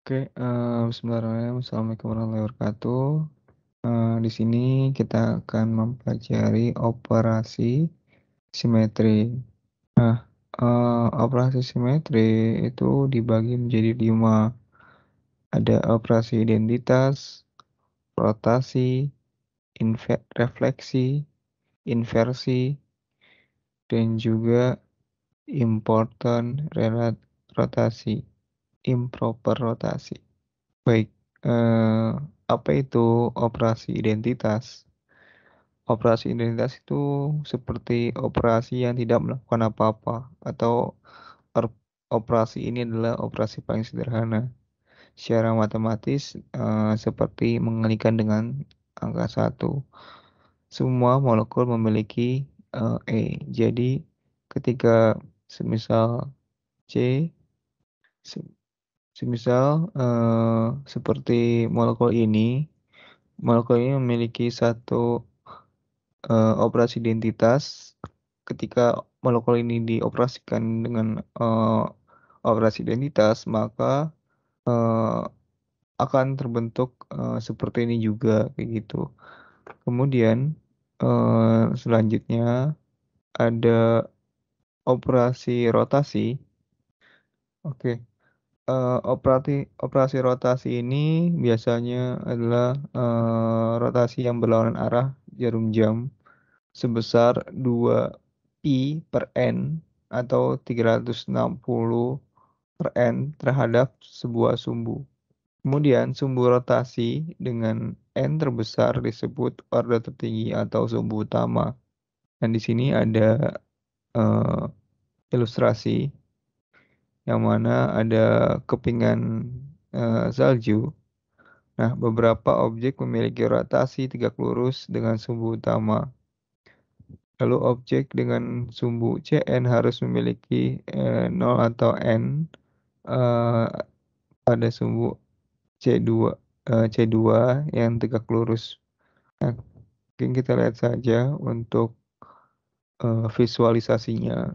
Oke, bismillahirrahmanirrahim. Assalamualaikum warahmatullahi wabarakatuh. Di sini kita akan mempelajari operasi simetri. Nah, operasi simetri itu dibagi menjadi 5. Ada operasi identitas, rotasi, refleksi, inversi, dan juga important rotasi, improper rotasi. Baik, eee, apa itu operasi identitas? Operasi identitas itu seperti operasi yang tidak melakukan apa-apa atau er operasi ini adalah operasi paling sederhana. Secara matematis, seperti mengalihkan dengan angka 1. Semua molekul memiliki, E. Jadi ketika semisal C, se semisal, seperti molekul ini memiliki satu operasi identitas. Ketika molekul ini dioperasikan dengan, operasi identitas, maka, eee, akan terbentuk, seperti ini juga, kayak gitu. Kemudian, selanjutnya ada operasi rotasi. Oke, operasi rotasi ini biasanya adalah, rotasi yang berlawanan arah jarum jam sebesar 2 pi/n atau 360 per n terhadap sebuah sumbu. Kemudian sumbu rotasi dengan n terbesar disebut order tertinggi atau sumbu utama. Dan di sini ada, eee, ilustrasi yang mana ada kepingan, salju. Nah, beberapa objek memiliki rotasi tegak lurus dengan sumbu utama. Lalu objek dengan sumbu Cn harus memiliki, 0 atau n, eee, pada sumbu C2 yang tegak lurus. Nah, mungkin kita lihat saja untuk, visualisasinya.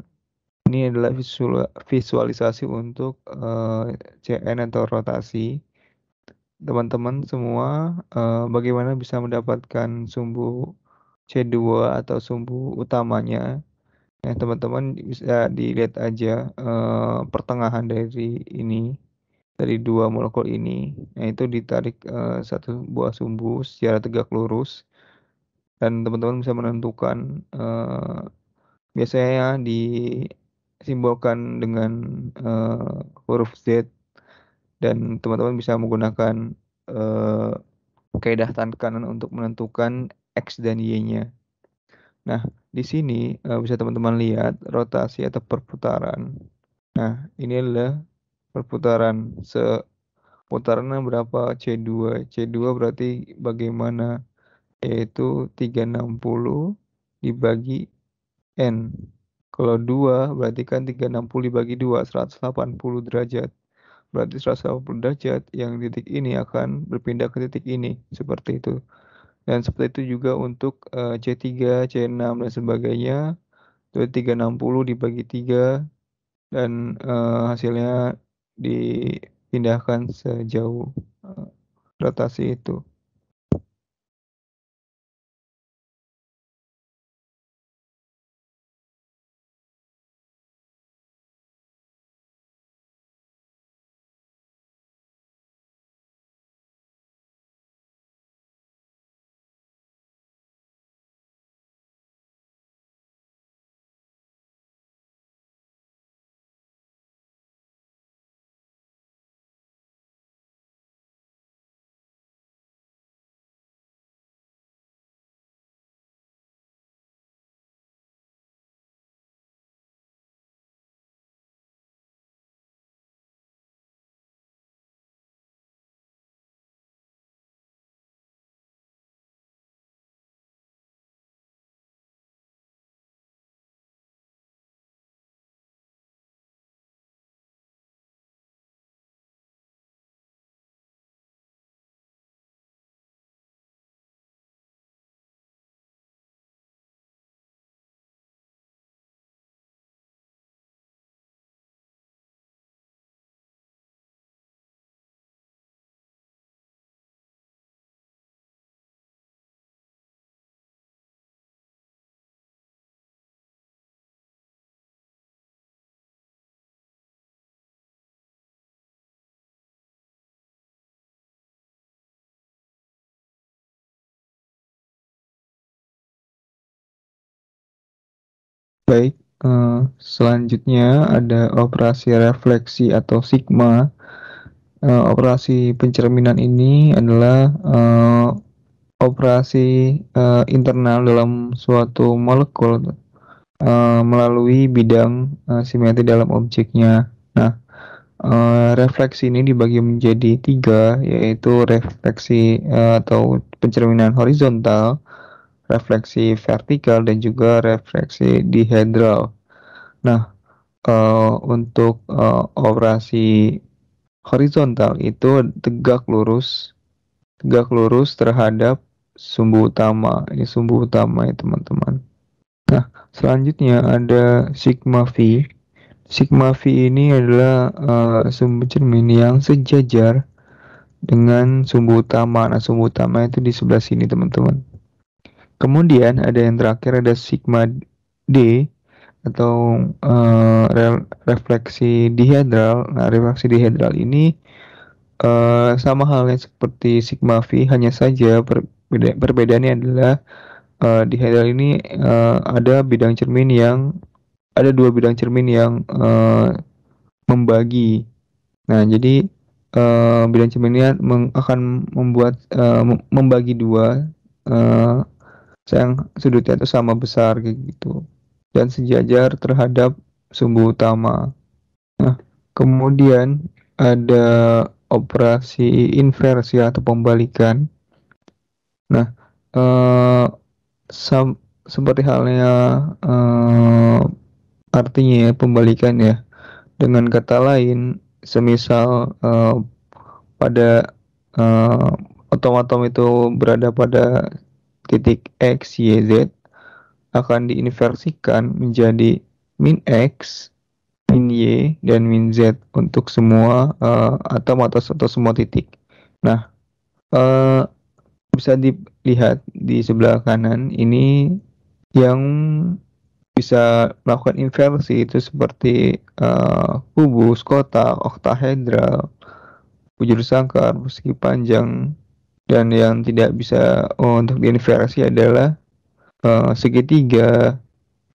Ini adalah visualisasi untuk, Cn atau rotasi. Teman-teman semua, bagaimana bisa mendapatkan sumbu C2 atau sumbu utamanya? Ya, teman-teman bisa dilihat aja, pertengahan dari ini, dari 2 molekul ini. Nah, itu ditarik, satu buah sumbu secara tegak lurus dan teman-teman bisa menentukan, biasanya disimbolkan dengan, huruf Z dan teman-teman bisa menggunakan, eee, kaidah tan kanan untuk menentukan X dan Y-nya. Nah, di sini, bisa teman-teman lihat rotasi atau perputaran. Nah, ini adalah perputaran putarannya berapa? C2. C2 berarti bagaimana? Yaitu 360 dibagi N. Kalau 2 berarti kan 360 dibagi 2, 180 derajat. Berarti 180 derajat yang titik ini akan berpindah ke titik ini, seperti itu. Dan seperti itu juga untuk, C3, C6 dan sebagainya. Itu 360 dibagi 3 dan, hasilnya dipindahkan sejauh, eee, rotasi itu. Baik, selanjutnya ada operasi refleksi atau sigma. Operasi pencerminan ini adalah operasi internal dalam suatu molekul melalui bidang simetri dalam objeknya. Nah, refleksi ini dibagi menjadi tiga, yaitu refleksi atau pencerminan horizontal, refleksi vertikal, dan juga refleksi dihedral. Nah, untuk operasi horizontal itu tegak lurus terhadap sumbu utama. Ini sumbu utama ya teman-teman. Nah, selanjutnya ada sigma V. Sigma V ini adalah sumbu cermin yang sejajar dengan sumbu utama. Nah, sumbu utama itu di sebelah sini teman-teman. Kemudian ada yang terakhir, ada sigma D atau refleksi dihedral. Nah, refleksi dihedral ini sama halnya seperti sigma V, hanya saja perbedaannya adalah di hydral ini ada dua bidang cermin yang membagi. Nah, jadi bidang cerminnya akan membagi dua uh, yang sudutnya itu sama besar kayak gitu dan sejajar terhadap sumbu utama. Nah, kemudian ada operasi inversi atau pembalikan. Nah, eh, seperti halnya eh, artinya ya, pembalikan ya. Dengan kata lain, semisal pada eh, atom-atom itu berada pada titik X, Y, Z, akan diinversikan menjadi min X, min Y, dan min Z untuk semua atom atau semua titik. Nah, eh, bisa dilihat di sebelah kanan ini yang bisa melakukan inversi itu seperti kubus, kotak, oktahedral, bujur sangkar, persegi panjang, dan yang tidak bisa untuk diinversi adalah segitiga,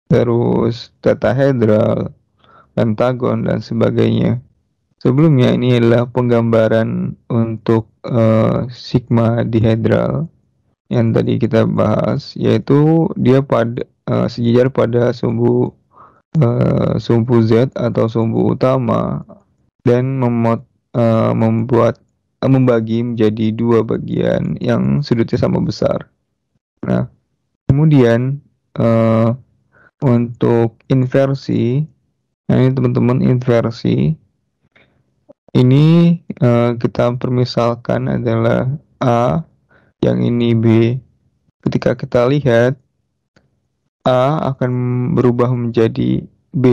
terus tetahedral, pentagon, dan sebagainya. Sebelumnya ini adalah penggambaran untuk sigma dihedral yang tadi kita bahas, yaitu dia sejajar pada sumbu Z atau sumbu utama dan membagi menjadi dua bagian yang sudutnya sama besar. Nah, kemudian uh, untuk inversi, nah ini teman-teman inversi ini kita permisalkan adalah A, yang ini B. Ketika kita lihat A akan berubah menjadi B,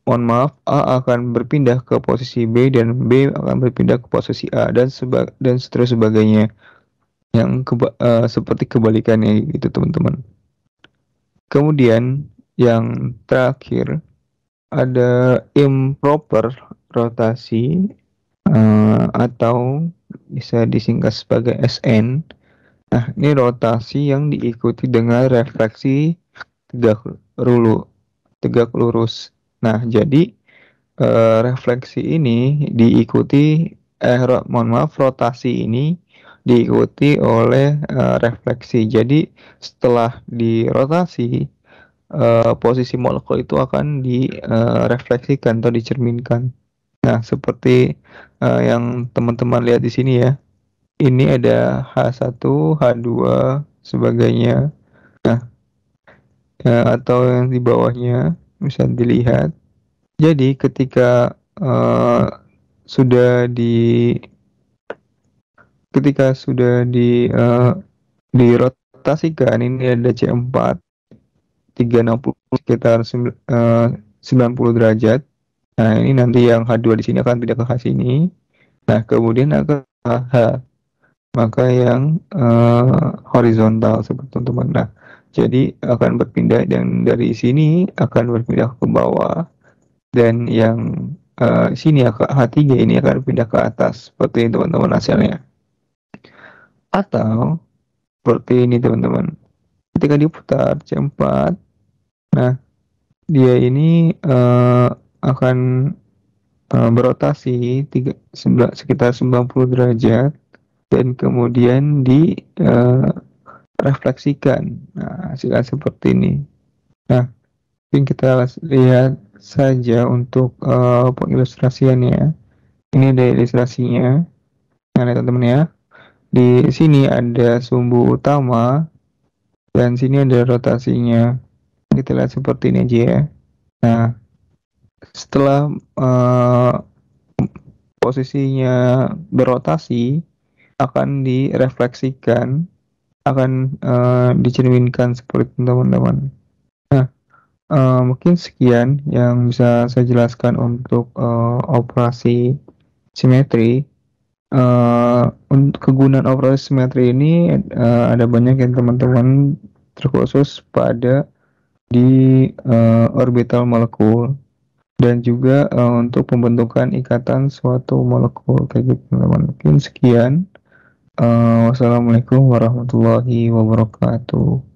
mohon maaf, A akan berpindah ke posisi B dan B akan berpindah ke posisi A dan seterusnya sebagainya yang seperti kebalikannya gitu teman-teman. Kemudian yang terakhir ada improper rotasi atau bisa disingkat sebagai SN. Nah, ini rotasi yang diikuti dengan refleksi tegak lurus. Nah, jadi refleksi ini rotasi ini diikuti oleh refleksi. Jadi setelah dirotasi, posisi molekul itu akan direfleksikan atau dicerminkan. Nah, seperti yang teman-teman lihat di sini ya. Ini ada H1, H2, sebagainya. Nah, atau yang di bawahnya bisa dilihat. Jadi ketika sudah di ketika sudah dirotasikan, ini ada C4 360 sekitar 90 derajat. Nah, ini nanti yang H2 di sini akan pindah ke H sini. Nah, kemudian akan H, maka yang horizontal seperti teman-teman. Nah, jadi akan berpindah dan dari sini akan berpindah ke bawah dan yang sini H3 ini akan pindah ke atas seperti ini teman-teman hasilnya. Atau seperti ini teman-teman. Ketika diputar C4, nah dia ini akan berotasi sekitar 90 derajat dan kemudian direfleksikan. Nah, hasilnya seperti ini. Nah, mungkin kita lihat saja untuk pengilustrasiannya. Ini ada ilustrasinya. Nah, lihat teman-teman ya. Di sini ada sumbu utama dan sini ada rotasinya. Kita lihat seperti ini aja ya. Nah, setelah posisinya berotasi akan direfleksikan, akan dicerminkan seperti teman-teman. Nah, mungkin sekian yang bisa saya jelaskan untuk operasi simetri. Untuk kegunaan operasi simetri ini ada banyak yang teman-teman terkhusus pada di orbital molekul dan juga untuk pembentukan ikatan suatu molekul kayak gitu teman-teman. Mungkin sekian. Wassalamualaikum warahmatullahi wabarakatuh.